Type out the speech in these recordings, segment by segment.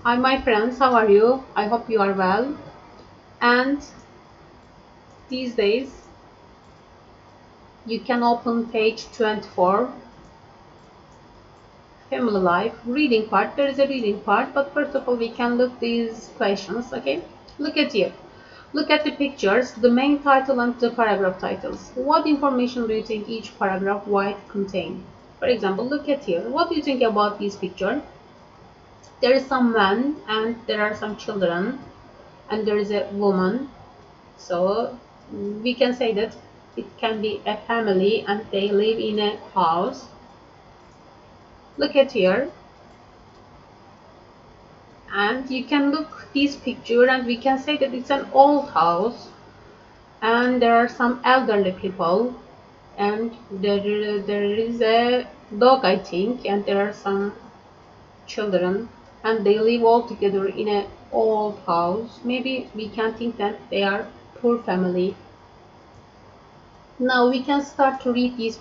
Hi, my friends, how are you? I hope you are well. And these days, you can open page 24, family life, reading part. There is a reading part, but first of all, we can look these questions, okay? Look at here. Look at the pictures, the main title and the paragraph titles. What information do you think each paragraph might contain? For example, look at here. What do you think about this picture? There is some man and there are some children and there is a woman. So we can say that it can be a family and they live in a house. Look at here, and you can look this picture and we can say that it's an old house and there are some elderly people and there is a dog, I think, and there are some children and they live all together in a old house. Maybe we can think that they are poor family. Now we can start to read this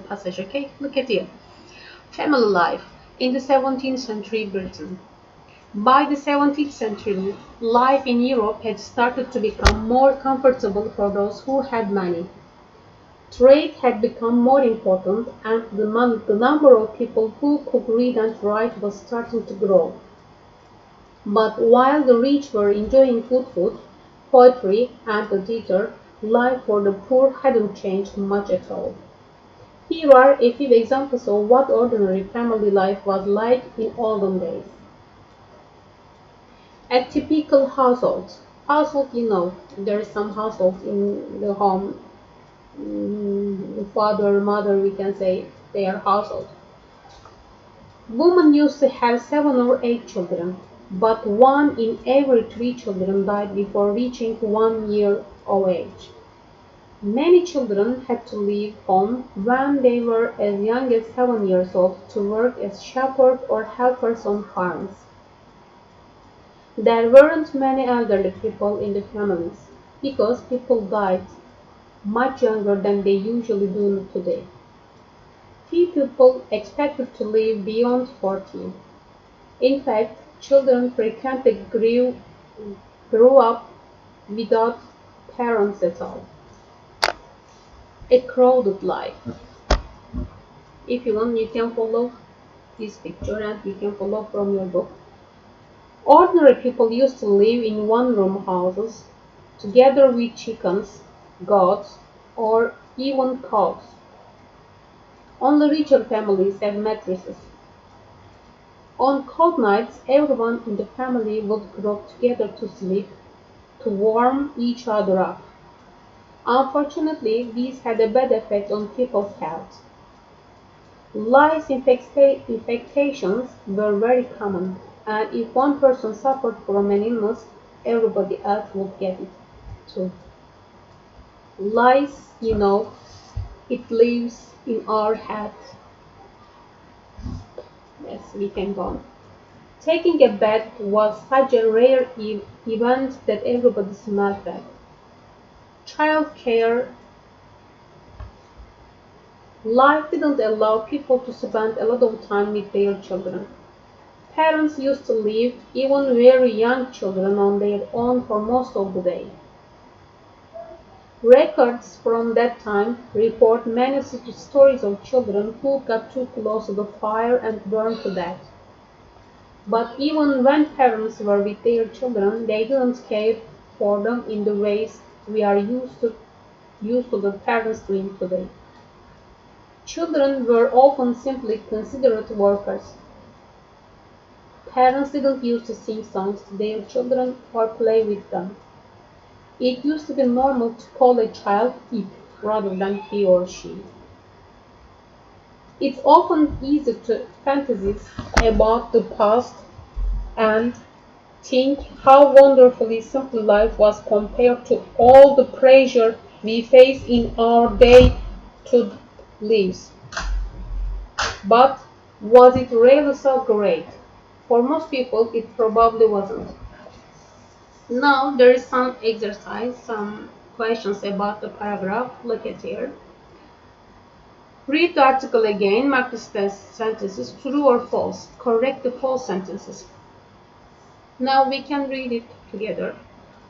passage, okay? Look at it. Family life in the 17th century Britain. By the 17th century, life in Europe had started to become more comfortable for those who had money. Trade had become more important and the number of people who could read and write was starting to grow. But while the rich were enjoying good food, poetry, and the theatre, life for the poor hadn't changed much at all. Here are a few examples of what ordinary family life was like in olden days. A typical household. Household, there is some households in the home. Father, mother, we can say they are household. Women used to have 7 or 8 children, but 1 in every 3 children died before reaching 1 year of age. Many children had to leave home when they were as young as 7 years old to work as shepherds or helpers on farms. There weren't many elderly people in the families because people died much younger than they usually do today. Few people expected to live beyond 40. In fact, children frequently grew up without parents at all. A crowded life. If you want, you can follow this picture and you can follow from your book. Ordinary people used to live in one-room houses together with chickens, goats, or even cows. Only richer families had mattresses. On cold nights, everyone in the family would group together to sleep, to warm each other up. Unfortunately, these had a bad effect on people's health. Lice infections were very common, and if one person suffered from an illness, everybody else would get it too. Lice, it lives in our head. Yes, we can go on. Taking a bath was such a rare event that everybody smelled bad. Child care. Life didn't allow people to spend a lot of time with their children. Parents used to leave even very young children on their own for most of the day. Records from that time report many such stories of children who got too close to the fire and burned to death. But even when parents were with their children, they didn't care for them in the ways we are used to the parents doing today. Children were often simply considered workers. Parents didn't used to sing songs to their children or play with them. It used to be normal to call a child it rather than he or she. It's often easy to fantasize about the past and think how wonderfully simple life was compared to all the pressure we face in our day-to-day lives. But was it really so great? For most people, it probably wasn't. Now there is some exercise, some questions about the paragraph. Look at here. Read the article again, mark the sentences true or false. Correct the false sentences. Now we can read it together.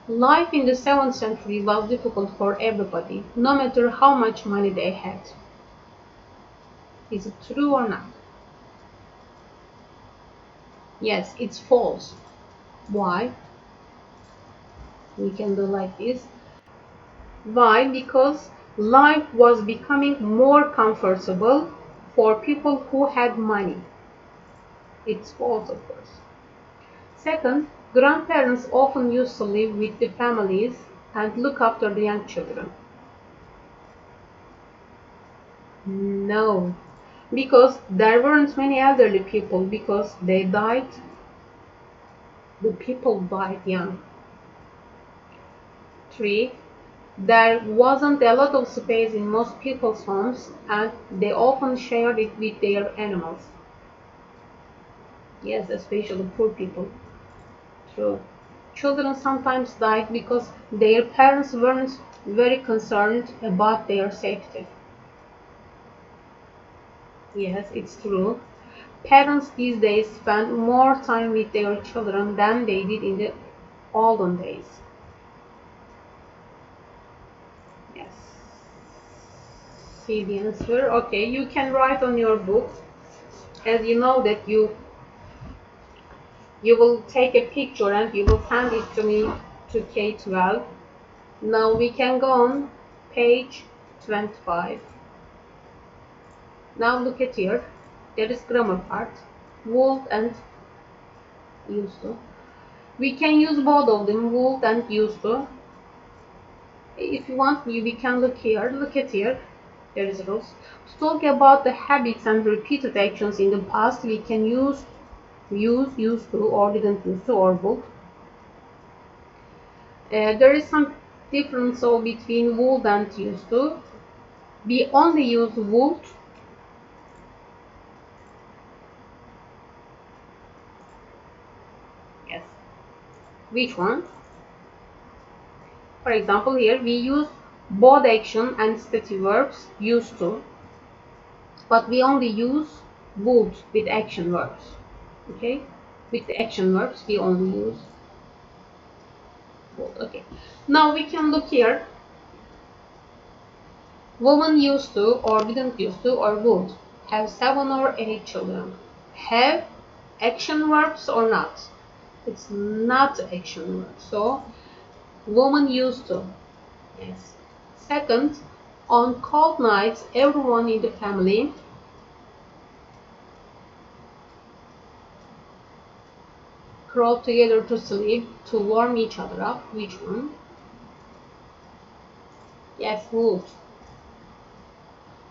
Life in the 7th century was difficult for everybody, no matter how much money they had. Is it true or not? Yes, it's false. Why? We can do like this. Why? Because life was becoming more comfortable for people who had money. It's false, of course. Second, grandparents often used to live with the families and look after the young children. No, because there weren't many elderly people because they died. The people died young. 3. There wasn't a lot of space in most people's homes and they often shared it with their animals. Yes, especially poor people. True. Children sometimes died because their parents weren't very concerned about their safety. Yes, it's true. Parents these days spend more time with their children than they did in the olden days. Yes. See the answer. Okay, you can write on your book. As you know that you will take a picture and you will send it to me to K12. Now we can go on page 25. Now look at here. There is grammar part. Would and used to. We can use both of them, would and used to. If you want, we can look here. Look at here. There is rules. To talk about the habits and repeated actions in the past, we can use, used to, or didn't used to, or would. There is some difference between would and used to. We only use would. Yes. Which one? For example, here we use both action and stative verbs used to, but we only use would with action verbs. Okay? With the action verbs, we only use would. Okay. Now we can look here. Woman used to, or didn't used to, or would have 7 or 8 children. Have action verbs or not? It's not action verbs. So, woman used to. Yes. Second, on cold nights, everyone in the family crawled together to sleep to warm each other up. Which one? Yes, would.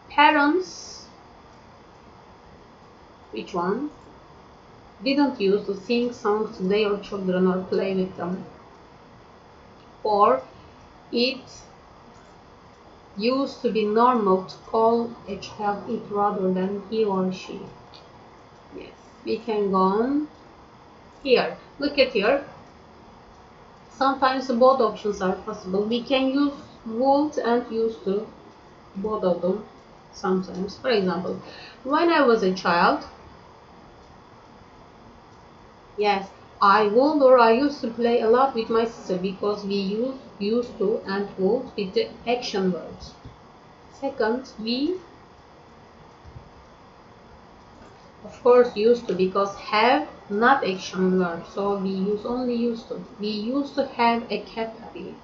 Parents, which one? Didn't use to sing songs to their children or play with them. Or it used to be normal to call a child it rather than he or she. Yes, we can go on. Here, look at here. Sometimes both options are possible. We can use would and used to, both of them, sometimes. For example, when I was a child, yes, I would or I used to play a lot with my sister because we use used to and would with the action verbs. Second, we of course used to because have not action verb, so we use only used to. We used to have a cat puppy.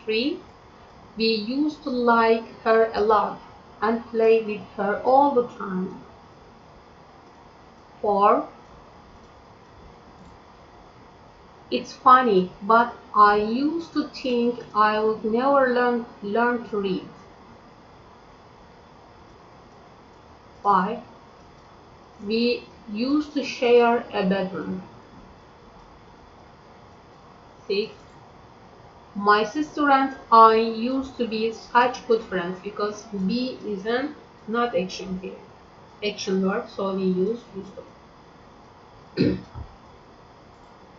3. We used to like her a lot and play with her all the time. 4. It's funny, but I used to think I would never learn to read. 5. We used to share a bedroom. 6. My sister and I used to be such good friends because be is an not action here. Action verb, so we use used to.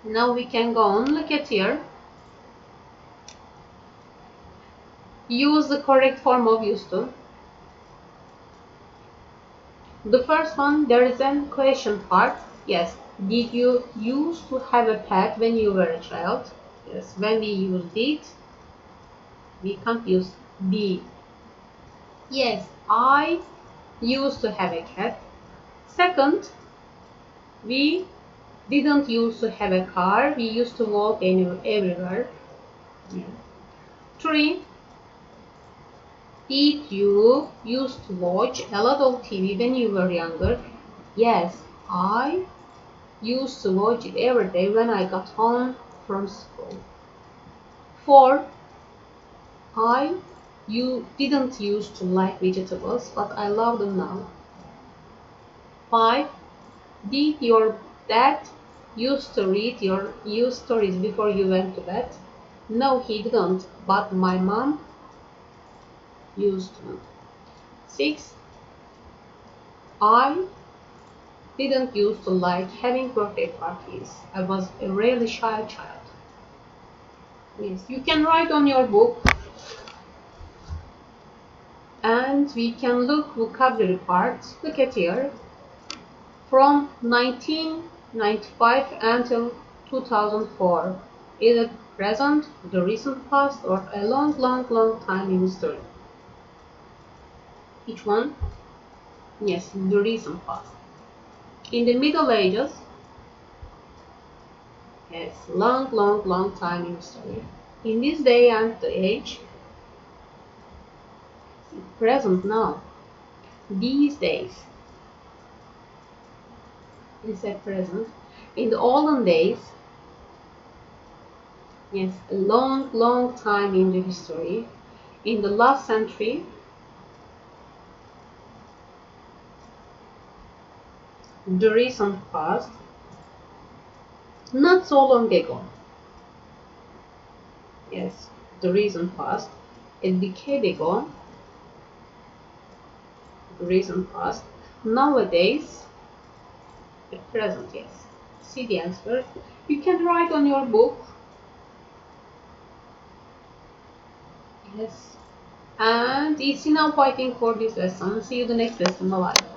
Now we can go on. Look at here. Use the correct form of used to. The first one, there is a question part. Yes. Did you used to have a pet when you were a child? Yes. When we use did, we can't use did. Yes, I used to have a cat. Second, we didn't used to have a car. We used to walk everywhere. Yeah. 3. Did you used to watch a lot of TV when you were younger? Yes, I used to watch it every day when I got home from school. 4. You didn't used to like vegetables, but I love them now. 5. Did your dad used to read you stories before you went to bed? No, he didn't, but my mom used to. 6. I didn't used to like having birthday parties. I was a really shy child. Yes, you can write on your book and we can look vocabulary parts. Look at here. From 1995 until 2004. Is it present, the recent past, or a long, long, long time in history? Each one? Yes, the recent past. In the Middle Ages, yes, long, long, long time in history. In this day and the age, present now. These days, is a present. In the olden days, yes, a long, long time in the history. In the last century, the recent past, not so long ago. Yes, the recent past, a decade ago, the recent past, nowadays, the present, yes. See the answer. You can write on your book. Yes. And it's enough, I think, for this lesson. See you the next lesson. Bye bye.